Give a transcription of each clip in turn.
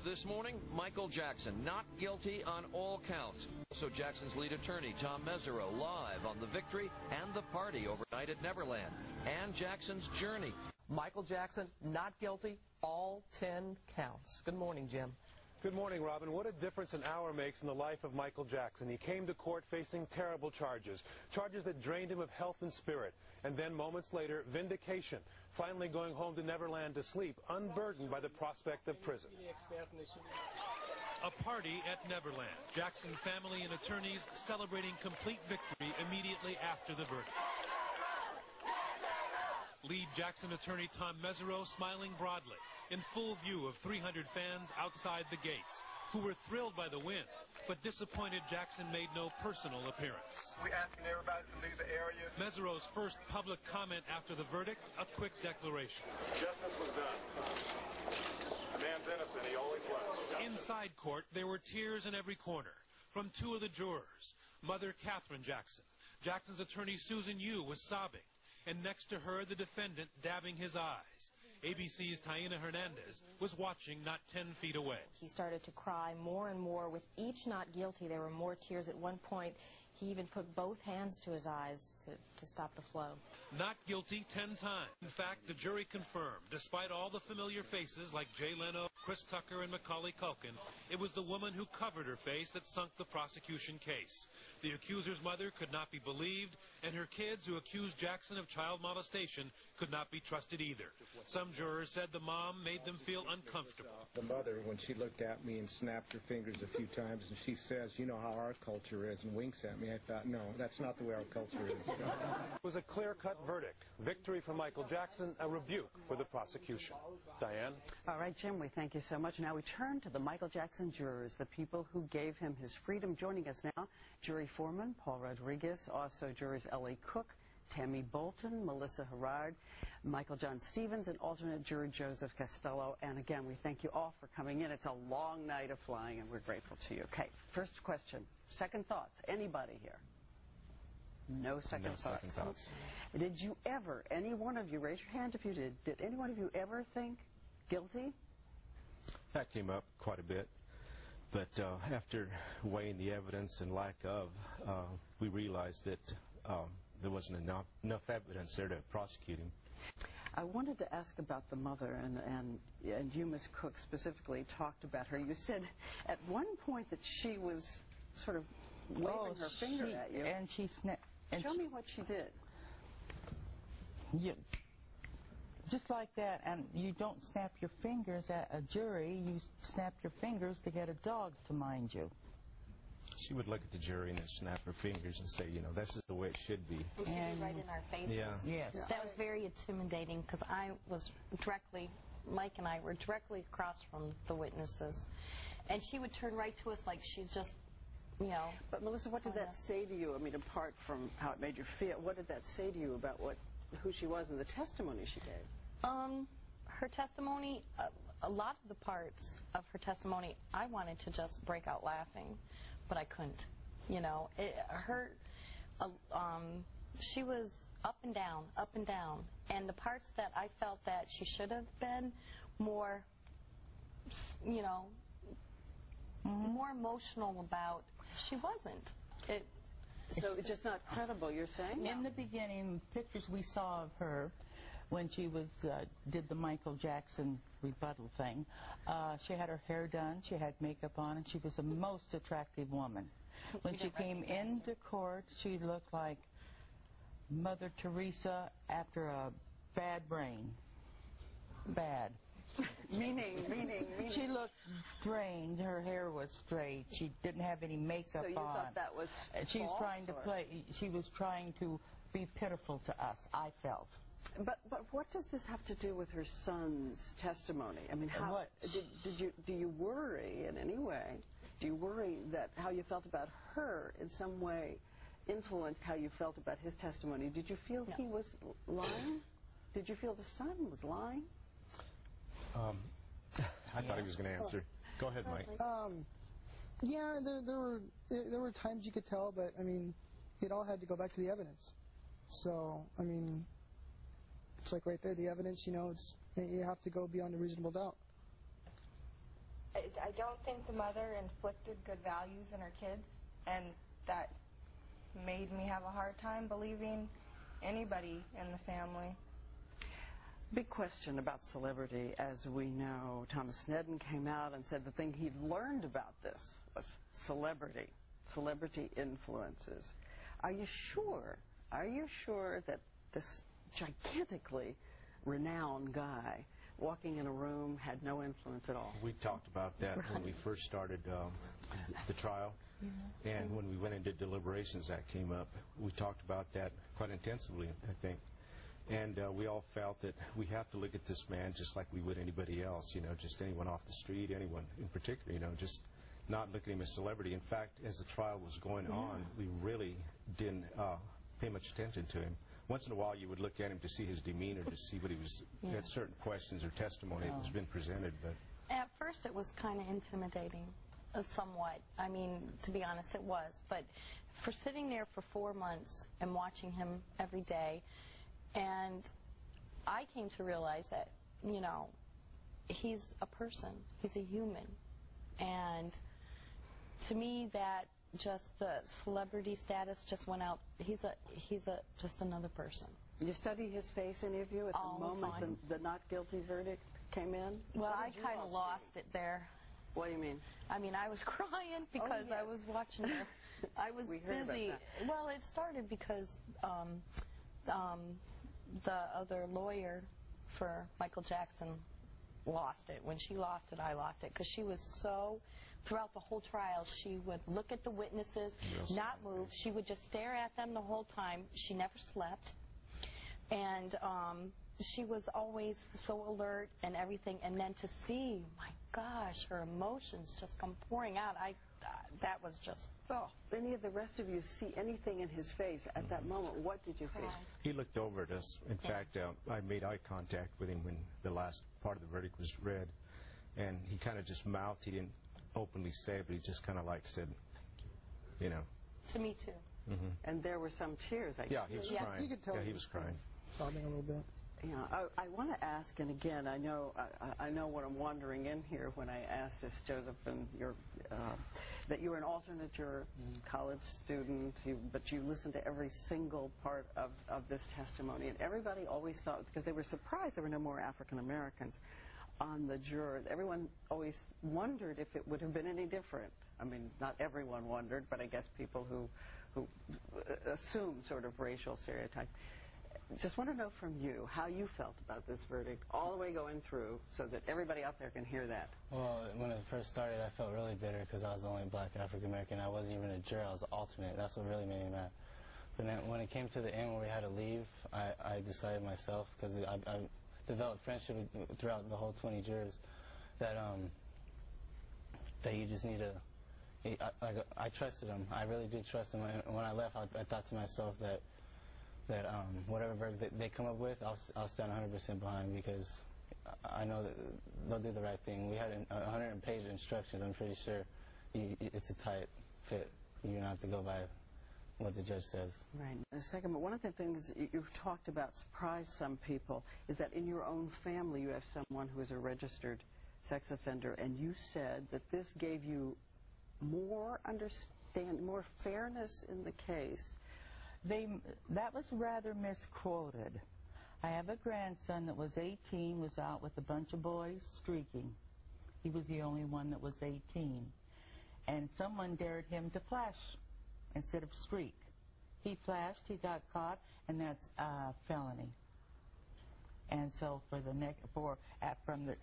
this morning, Michael Jackson, not guilty on all counts. Also, Jackson's lead attorney, Tom Mesereau, live on the victory and the party overnight at Neverland, and Jackson's journey. Michael Jackson, not guilty, all 10 counts. Good morning, Jim. Good morning, Robin. What a difference an hour makes in the life of Michael Jackson. He came to court facing terrible charges that drained him of health and spirit. And then moments later, vindication, finally going home to Neverland to sleep, unburdened by the prospect of prison. A party at Neverland. Jackson family and attorneys celebrating complete victory immediately after the verdict. Lead Jackson attorney Tom Mesereau smiling broadly in full view of 300 fans outside the gates who were thrilled by the win, but disappointed Jackson made no personal appearance. We're asking everybody to leave the area. Mesereau's first public comment after the verdict, a quick declaration. Justice was done. The man's innocent. He always was. Inside court, there were tears in every corner from two of the jurors. Mother Catherine Jackson. Jackson's attorney Susan Yu was sobbing, and next to her, the defendant dabbing his eyes. ABC's Taina Hernandez was watching not 10 feet away. He started to cry more and more. With each not guilty, there were more tears. At one point, he even put both hands to his eyes to stop the flow. Not guilty 10 times. In fact, the jury confirmed, despite all the familiar faces like Jay Leno, Chris Tucker, and Macaulay Culkin, it was the woman who covered her face that sunk the prosecution case. The accuser's mother could not be believed, and her kids who accused Jackson of child molestation could not be trusted either. Some jurors said the mom made them feel uncomfortable. The mother, when she looked at me and snapped her fingers a few times, and she says, "You know how our culture is," and winks at me, I thought, no, that's not the way our culture is. It was a clear-cut verdict. Victory for Michael Jackson, a rebuke for the prosecution. Diane? All right, Jim, we thank you so much. Now we turn to the Michael Jackson jurors, the people who gave him his freedom. Joining us now, jury foreman Paul Rodriguez, also jurors L.A. Cook, Tammy Bolton, Melissa Herrard, Michael John Stevens, and alternate juror Joseph Castello. And again, we thank you all for coming in. It's a long night of flying, and we're grateful to you. Okay, first question. Second thoughts. Anybody here? No second thoughts. Did you ever, any one of you, raise your hand if you did any one of you ever think guilty? That came up quite a bit. But after weighing the evidence and lack of, we realized that there wasn't enough evidence there to prosecute him. I wanted to ask about the mother, and you, Ms. Cook, specifically talked about her. You said at one point that she was sort of waving her finger at you. And she snapped. Show me what she did. Yeah, just like that, and you don't snap your fingers at a jury, you snap your fingers to get a dog to mind you. She would look at the jury and then snap her fingers and say, you know, this is the way it should be. And she did right in our faces. Yeah. Yes. That was very intimidating because Mike and I were directly across from the witnesses. And she would turn right to us like she's just, you know. But Melissa, what did that say to you? I mean, apart from how it made you feel, what did that say to you about who she was and the testimony she gave? Her testimony, a lot of the parts of her testimony, I wanted to just break out laughing, but I couldn't. You know, she was up and down, and the parts that I felt that she should have been more, you know, more emotional about, she wasn't. So it's just not credible, you're saying? In the beginning, pictures we saw of her when she was did the Michael Jackson rebuttal thing, she had her hair done, she had makeup on, and she was a most attractive woman. When she came into court, she looked like Mother Teresa after a bad brain. Bad. Meaning. She looked drained. Her hair was straight. She didn't have any makeup on. So you thought that was She was false, trying to play. She was trying to be pitiful to us, I felt. But what does this have to do with her son's testimony? I mean, how do you worry in any way? Do you worry that how you felt about her in some way influenced how you felt about his testimony? Did you feel he was lying? Did you feel the son was lying? I thought he was going to answer. Go ahead, Mike. Yeah, there were times you could tell, but I mean, it all had to go back to the evidence. So I mean, it's like right there, the evidence. You know, you have to go beyond a reasonable doubt. I don't think the mother inflicted good values in her kids, and that made me have a hard time believing anybody in the family. Big question about celebrity. As we know, Thomas Snedden came out and said the thing he'd learned about this was celebrity influences. Are you sure that this gigantically renowned guy walking in a room had no influence at all? We talked about that when we first started the trial, and when we went into deliberations that came up. We talked about that quite intensively, I think. And we all felt that we have to look at this man just like we would anybody else, just anyone off the street, anyone in particular, just not look at him as a celebrity. In fact, as the trial was going on, we really didn't pay much attention to him. Once in a while, you would look at him to see his demeanor, to see what he was, had certain questions or testimony that was been presented. But at first, it was kind of intimidating, somewhat. I mean, to be honest, it was. But for sitting there for 4 months and watching him every day, and I came to realize that, he's a person. He's a human. And to me, that just the celebrity status just went out. He's just another person. You study his face, any of you, at the moment the not guilty verdict came in? Well, I kind of lost it there. What do you mean? I mean, I was crying because I was watching her. I was busy. Well, it started because the other lawyer for Michael Jackson lost it. When she lost it, I lost it, because she was so, throughout the whole trial, she would look at the witnesses, not move. She would just stare at them the whole time. She never slept. And she was always so alert and everything. And then to see, my gosh, her emotions just come pouring out, that was just, Any of the rest of you see anything in his face at that moment? What did you see? he looked over at us. In fact, I made eye contact with him when the last part of the verdict was read. And he kind of just mouthed. He didn't openly say it, but he just kind of said, To me, too. And there were some tears, I guess. Yeah, he was crying. You could tell he was crying. Sobbing a little bit. I want to ask, and again, I know what I'm wandering in here when I ask this, Joseph, and that you're an alternate juror, college student, but you listened to every single part of this testimony, and everybody always thought, because they were surprised there were no more African Americans on the juror, everyone always wondered if it would have been any different. I mean, not everyone wondered, but I guess people who assume sort of racial stereotypes. Just want to know from you how you felt about this verdict all the way going through, so that everybody out there can hear that. Well, when it first started, I felt really bitter because I was the only black African American. I wasn't even a juror. I was an alternate. That's what really made me mad. But then when it came to the end where we had to leave, I decided myself, because I developed friendship throughout the whole 20 jurors, that you just need to. I trusted them. I really did trust them. And when I left, I thought to myself that whatever verdict they come up with, I'll stand 100% behind, because I know that they'll do the right thing. We had 100-page instructions. I'm pretty sure it's a tight fit. You don't have to go by what the judge says. Right. A second, but one of the things you've talked about surprised some people is that in your own family you have someone who is a registered sex offender, and you said that this gave you more fairness in the case. That was rather misquoted. I have a grandson that was 18, was out with a bunch of boys streaking. He was the only one that was 18. And someone dared him to flash instead of streak. He flashed, he got caught, and that's a felony. And so for the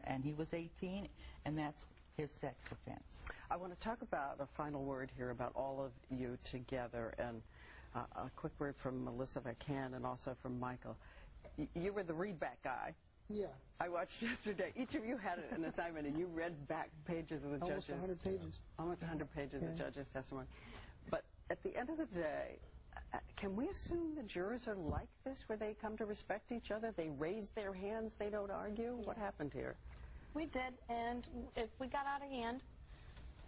and he was 18, and that's his sex offense. I want to talk about a final word here about all of you together, and a quick word from Melissa, if I can, and also from Michael. You were the readback guy. Yeah. I watched yesterday. Each of you had an assignment, and you read back pages of the judges. Almost 100 pages. Almost 100 pages of the judges' testimony. But at the end of the day, can we assume the jurors are like this, where they come to respect each other? They raise their hands, they don't argue? What happened here? We did, and if we got out of hand,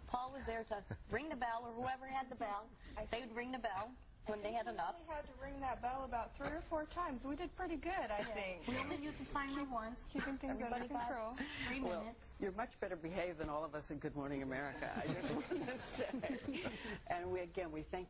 Paul was there to ring the bell, or whoever had the bell. They would ring the bell, when they had enough. We had to ring that bell about 3 or 4 times. We did pretty good, I think. We only used the timer once. Keeping things under control. 3 Well, minutes. you're much better behaved than all of us in Good Morning America, I just want to say. And we thank